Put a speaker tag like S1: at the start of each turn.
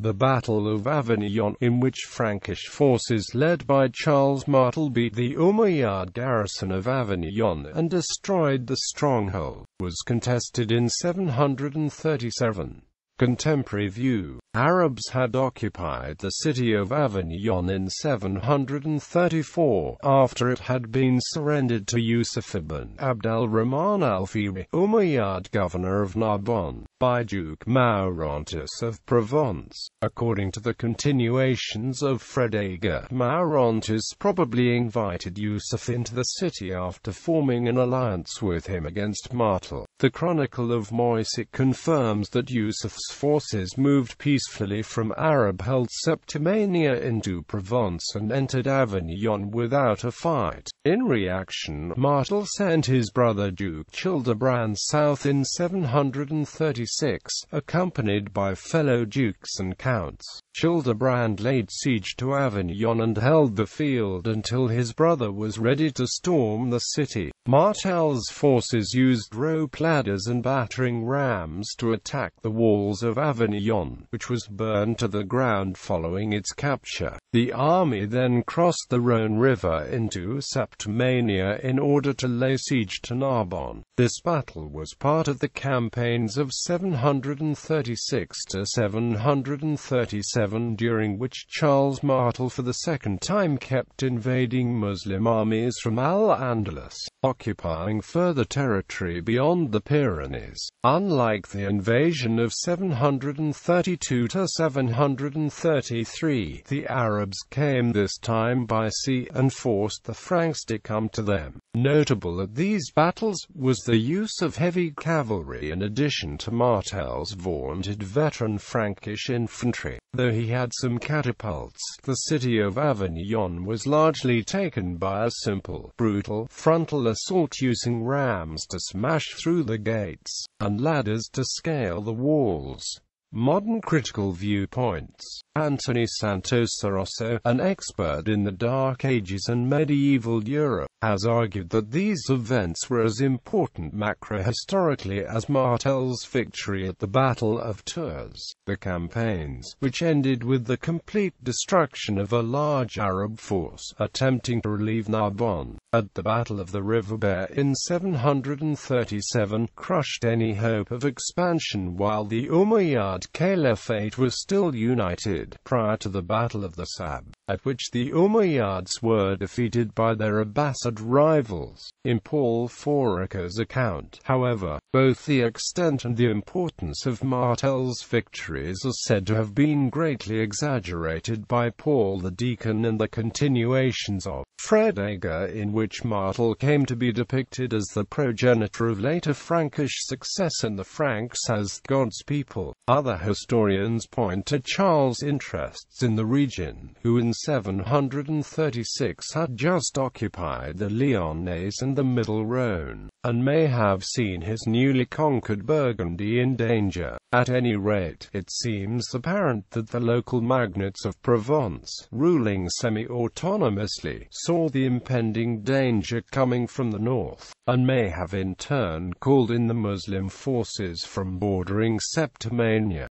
S1: The Battle of Avignon, in which Frankish forces led by Charles Martel beat the Umayyad garrison of Avignon and destroyed the stronghold, was contested in 737. Contemporary view. Arabs had occupied the city of Avignon in 734, after it had been surrendered to Yusuf ibn Abd al-Rahman al-Fihri, Umayyad governor of Narbonne, by Duke Maurontus of Provence. According to the continuations of Fredegar, Maurontus probably invited Yusuf into the city after forming an alliance with him against Martel. The Chronicle of Moissac confirms that Yusuf's forces moved peacefully from Arab-held Septimania into Provence and entered Avignon without a fight. In reaction, Martel sent his brother Duke Childebrand south in 736, accompanied by fellow dukes and counts. Childebrand laid siege to Avignon and held the field until his brother was ready to storm the city. Martel's forces used rope ladders and battering rams to attack the walls of Avignon, which was burned to the ground following its capture. The army then crossed the Rhône River into Septimania in order to lay siege to Narbonne. This battle was part of the campaigns of 736 to 737, during which Charles Martel for the second time kept invading Muslim armies from Al-Andalus, occupying further territory beyond the Pyrenees. Unlike the invasion of 732 to 733, the Arabs came this time by sea and forced the Franks to come to them. Notable at these battles was the use of heavy cavalry in addition to Martel's vaunted veteran Frankish infantry. Though he had some catapults, the city of Avignon was largely taken by a simple, brutal, frontal assault using rams to smash through the gates, and ladders to scale the walls. Modern critical viewpoints. Anthony Santosarosso, an expert in the Dark Ages and medieval Europe, has argued that these events were as important macro-historically as Martel's victory at the Battle of Tours. The campaigns, which ended with the complete destruction of a large Arab force attempting to relieve Narbonne at the Battle of the River Bear in 737, crushed any hope of expansion, while the Umayyad Caliphate was still united. Prior to the Battle of the Sab, at which the Umayyads were defeated by their Abbasid rivals. In Paul Foraker's account, however, both the extent and the importance of Martel's victories are said to have been greatly exaggerated by Paul the Deacon in the continuations of Fredegar, in which Martel came to be depicted as the progenitor of later Frankish success and the Franks as God's people. Other historians point to Charles' interests in the region, who in 736 had just occupied the Lyonnais and the Middle Rhône, and may have seen his newly conquered Burgundy in danger. At any rate, it seems apparent that the local magnates of Provence, ruling semi-autonomously, saw the impending danger coming from the north, and may have in turn called in the Muslim forces from bordering Septimania.